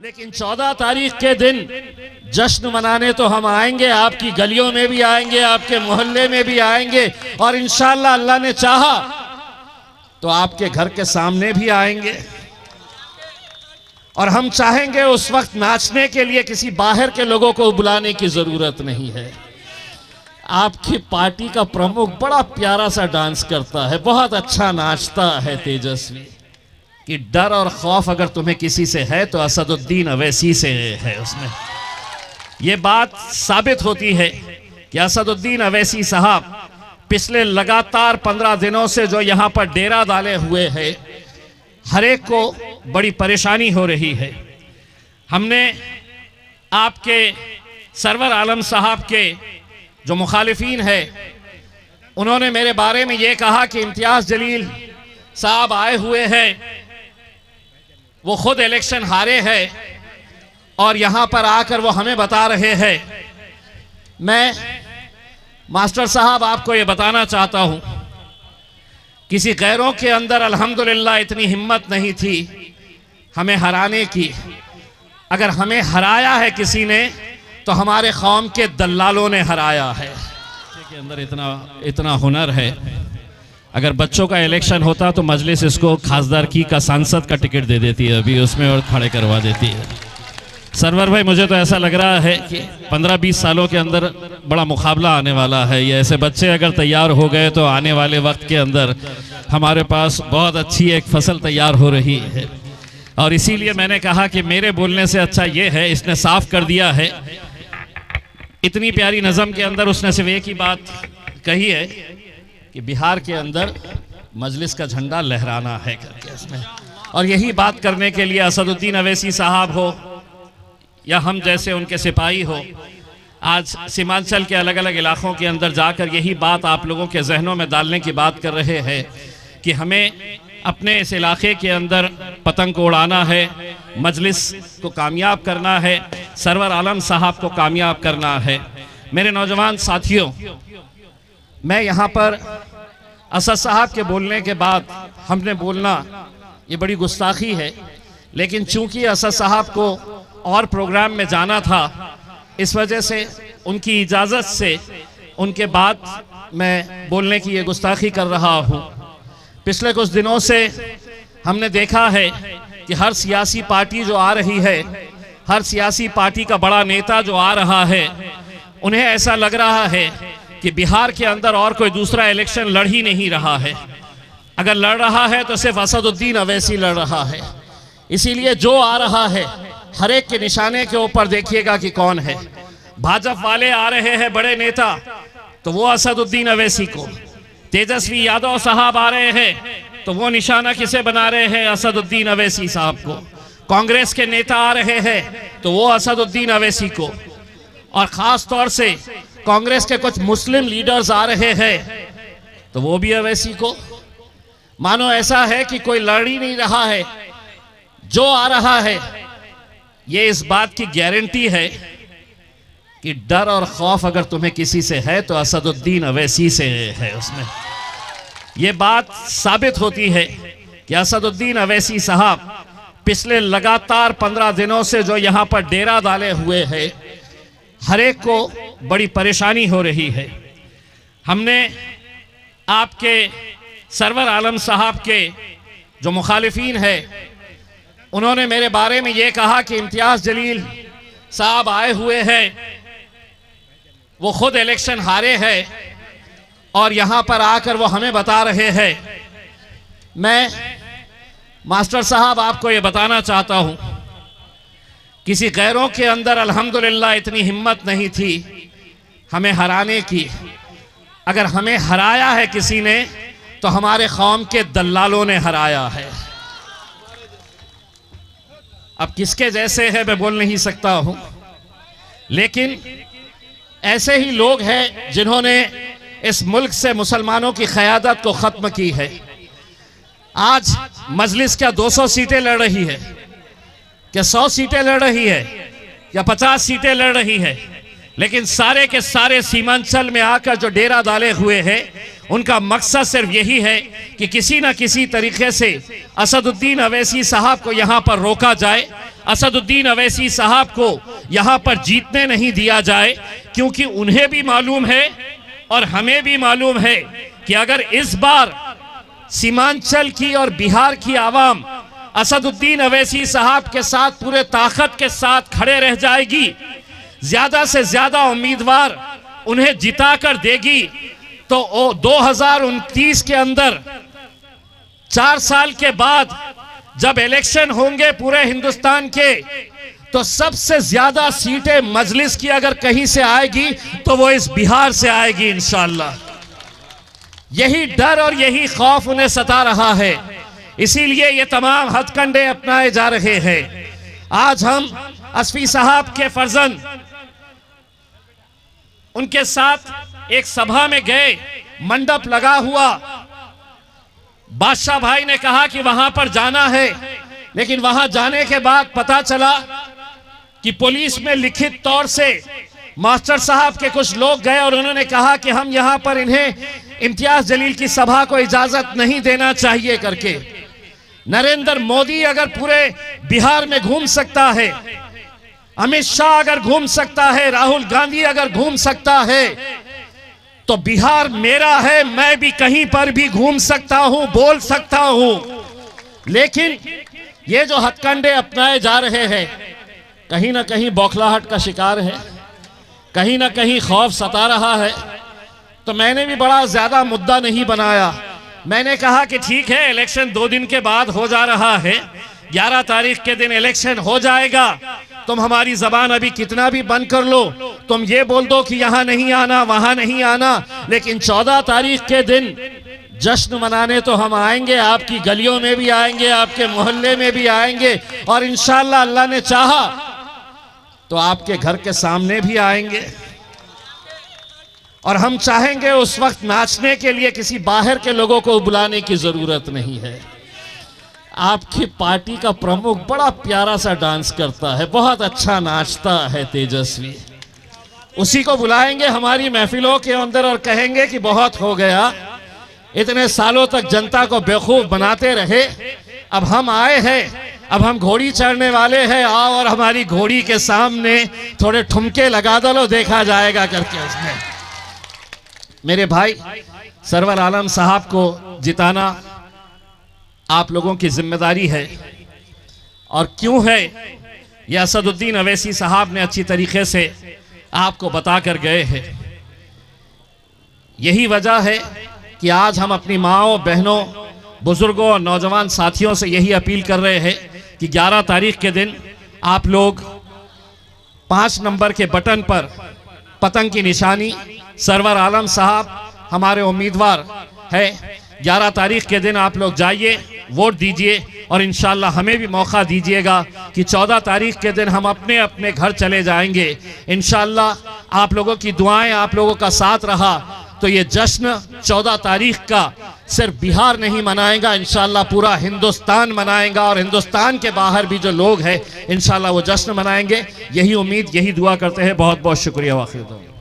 लेकिन 14 तारीख के दिन जश्न मनाने तो हम आएंगे, आपकी गलियों में भी आएंगे, आपके मोहल्ले में भी आएंगे और इंशाअल्लाह अल्लाह ने चाहा तो आपके घर के सामने भी आएंगे। और हम चाहेंगे उस वक्त नाचने के लिए किसी बाहर के लोगों को बुलाने की जरूरत नहीं है। आपकी पार्टी का प्रमुख बड़ा प्यारा सा डांस करता है, बहुत अच्छा नाचता है तेजस्वी, कि डर और खौफ अगर तुम्हें किसी से है तो असदुद्दीन अवैसी से है। उसमें यह बात साबित होती है कि असदुद्दीन अवैसी साहब पिछले लगातार 15 दिनों से जो यहाँ पर डेरा डाले हुए हैं, हर एक को बड़ी परेशानी हो रही है। हमने आपके सरवर आलम साहब के जो मुखालिफिन है, उन्होंने मेरे बारे में ये कहा कि इम्तियाज जलील साहब आए हुए हैं, वो खुद इलेक्शन हारे हैं और यहाँ पर आकर वो हमें बता रहे हैं। मैं मास्टर साहब आपको ये बताना चाहता हूँ, किसी गैरों के अंदर अल्हम्दुलिल्लाह इतनी हिम्मत नहीं थी हमें हराने की। अगर हमें हराया है किसी ने तो हमारे कौम के दल्लालों ने हराया है। के अंदर इतना हुनर है। अगर बच्चों का इलेक्शन होता तो मजलिस इसको खासदारकी का सांसद का टिकट दे देती है अभी उसमें और खड़े करवा देती है। सरवर भाई, मुझे तो ऐसा लग रहा है कि 15-20 सालों के अंदर बड़ा मुकाबला आने वाला है। ये ऐसे बच्चे अगर तैयार हो गए तो आने वाले वक्त के अंदर हमारे पास बहुत अच्छी एक फसल तैयार हो रही है। और इसीलिए मैंने कहा कि मेरे बोलने से अच्छा ये है, इसने साफ कर दिया है। इतनी प्यारी नज़म के अंदर उसने सिर्फ एक ही बात कही है कि बिहार के अंदर मजलिस का झंडा लहराना है करके उसने। और यही बात करने के लिए असदुद्दीन अवैसी साहब हो या हम जैसे उनके सिपाही हो, आज सीमांचल के अलग अलग इलाकों के अंदर जाकर यही बात आप लोगों के जहनों में डालने की बात कर रहे हैं कि हमें अपने इस इलाके के अंदर पतंग को उड़ाना है, मजलिस को कामयाब करना है, सरवर आलम साहब को कामयाब करना है। मेरे नौजवान साथियों, मैं यहाँ पर असद साहब के बोलने के बाद हमने बोलना ये बड़ी गुस्ताखी है, लेकिन चूंकि असद साहब को और प्रोग्राम में जाना था, इस वजह से उनकी इजाज़त से उनके बाद मैं बोलने की ये गुस्ताखी कर रहा हूँ। पिछले कुछ दिनों से हमने देखा है कि हर सियासी पार्टी जो आ रही है, हर सियासी पार्टी का बड़ा नेता जो आ रहा है, उन्हें ऐसा लग रहा है कि बिहार के अंदर और कोई दूसरा इलेक्शन लड़ ही नहीं रहा है। अगर लड़ रहा है तो सिर्फ असदुद्दीन अवैसी लड़ रहा है। इसीलिए जो आ रहा है हर एक के निशाने के ऊपर देखिएगा कि कौन है। भाजपा वाले आ रहे हैं बड़े नेता, तो वो असदुद्दीन अवैसी को, तेजस्वी यादव साहब आ रहे हैं तो वो निशाना किसे बना रहे हैं? असदुद्दीन अवैसी साहब को। कांग्रेस के नेता आ रहे हैं तो वो असदुद्दीन अवैसी को। और ख़ास तौर से कांग्रेस के कुछ मुस्लिम लीडर्स आ रहे हैं तो वो भी अवैसी को। मानो ऐसा है कि कोई लड़ ही नहीं रहा है, जो आ रहा है ये इस बात की गारंटी है कि डर और खौफ अगर तुम्हें किसी से है तो असदुद्दीन अवैसी से है। उसमें यह बात साबित होती है कि असदुद्दीन अवैसी साहब पिछले लगातार 15 दिनों से जो यहाँ पर डेरा डाले हुए हैं, हर एक को बड़ी परेशानी हो रही है। हमने आपके सरवर आलम साहब के जो मुखालिफिन है, उन्होंने मेरे बारे में ये कहा कि इम्तियाज जलील साहब आए हुए हैं, वो खुद इलेक्शन हारे हैं और यहाँ पर आकर वो हमें बता रहे हैं। मैं मास्टर साहब आपको ये बताना चाहता हूँ, किसी गैरों के अंदर अल्हम्दुलिल्लाह इतनी हिम्मत नहीं थी हमें हराने की। अगर हमें हराया है किसी ने तो हमारे कौम के दल्लालों ने हराया है। अब किसके जैसे है मैं बोल नहीं सकता हूं, लेकिन ऐसे ही लोग हैं जिन्होंने इस मुल्क से मुसलमानों की क़यादत को ख़त्म की है। आज मजलिस क्या 200 सीटें लड़ रही है, क्या 100 सीटें लड़ रही है, या 50 सीटें लड़ रही है, लेकिन सारे के सारे सीमांचल में आकर जो डेरा डाले हुए हैं उनका मकसद सिर्फ यही है कि किसी न किसी तरीके से असदुद्दीन अवैसी साहब को यहाँ पर रोका जाए, असदुद्दीन अवैसी साहब को यहाँ पर जीतने नहीं दिया जाए, क्योंकि उन्हें भी मालूम है और हमें भी मालूम है कि अगर इस बार सीमांचल की और बिहार की आवाम असदुद्दीन अवैसी साहब के साथ पूरे ताकत के साथ खड़े रह जाएगी, ज्यादा से ज्यादा उम्मीदवार उन्हें जिता कर देगी, तो 2029 के अंदर 4 साल के बाद जब इलेक्शन होंगे पूरे हिंदुस्तान के, तो सबसे ज्यादा सीटें मजलिस की अगर कहीं से आएगी तो वो इस बिहार से आएगी इंशाअल्लाह। यही डर और यही खौफ उन्हें सता रहा है, इसीलिए ये तमाम हथकंडे अपनाए जा रहे हैं। आज हम असफी साहब के फर्जंद उनके साथ एक सभा में गए, मंडप लगा हुआ, बादशाह भाई ने कहा कि वहां पर जाना है, लेकिन वहां जाने के बाद पता चला कि पुलिस में लिखित तौर से मास्टर साहब के कुछ लोग गए और उन्होंने कहा कि हम यहां पर इन्हें इम्तियाज जलील की सभा को इजाजत नहीं देना चाहिए करके। नरेंद्र मोदी अगर पूरे बिहार में घूम सकता है, अमित शाह अगर घूम सकता है, राहुल गांधी अगर घूम सकता है, तो बिहार मेरा है, मैं भी कहीं पर भी घूम सकता हूं, बोल सकता हूं। लेकिन ये जो हथकंडे अपनाए जा रहे हैं, कहीं ना कहीं बौखलाहट का शिकार है, कहीं ना कहीं खौफ सता रहा है। तो मैंने भी बड़ा ज्यादा मुद्दा नहीं बनाया, मैंने कहा कि ठीक है, इलेक्शन 2 दिन के बाद हो जा रहा है, 11 तारीख के दिन इलेक्शन हो जाएगा, तुम हमारी जबान अभी कितना भी बंद कर लो, तुम ये बोल दो कि यहां नहीं आना, वहां नहीं आना, लेकिन 14 तारीख के दिन जश्न मनाने तो हम आएंगे, आपकी गलियों में भी आएंगे, आपके मोहल्ले में भी आएंगे, और इंशाअल्लाह अल्लाह ने चाहा तो आपके घर के सामने भी आएंगे। और हम चाहेंगे उस वक्त नाचने के लिए किसी बाहर के लोगों को बुलाने की जरूरत नहीं है। आपकी पार्टी का प्रमुख बड़ा प्यारा सा डांस करता है, बहुत अच्छा नाचता है तेजस्वी, उसी को बुलाएंगे हमारी महफिलों के अंदर और कहेंगे कि बहुत हो गया, इतने सालों तक जनता को बेवकूफ बनाते रहे, अब हम आए हैं, अब हम घोड़ी चढ़ने वाले हैं, आओ और हमारी घोड़ी के सामने थोड़े ठुमके लगा दो, देखा जाएगा करके। उसमें मेरे भाई सरवर आलम साहब को जिताना आप लोगों की जिम्मेदारी है, और क्यों है यह असदुद्दीन अवैसी साहब ने अच्छी तरीके से आपको बताकर गए हैं। यही वजह है कि आज हम अपनी माओ, बहनों, बुजुर्गों और नौजवान साथियों से यही अपील कर रहे हैं कि 11 तारीख के दिन आप लोग 5 नंबर के बटन पर पतंग की निशानी, सरवर आलम साहब हमारे उम्मीदवार है, 11 तारीख के दिन आप लोग जाइए, वोट दीजिए, और इंशाल्लाह हमें भी मौका दीजिएगा कि 14 तारीख के दिन हम अपने अपने घर चले जाएंगे। इंशाल्लाह आप लोगों की दुआएं, आप लोगों का साथ रहा तो ये जश्न 14 तारीख का सिर्फ बिहार नहीं मनाएगा, इंशाल्लाह पूरा हिंदुस्तान मनाएगा, और हिंदुस्तान के बाहर भी जो लोग हैं इंशाल्लाह वो जश्न मनाएंगे। यही उम्मीद, यही दुआ करते हैं। बहुत बहुत शुक्रिया। वाखिर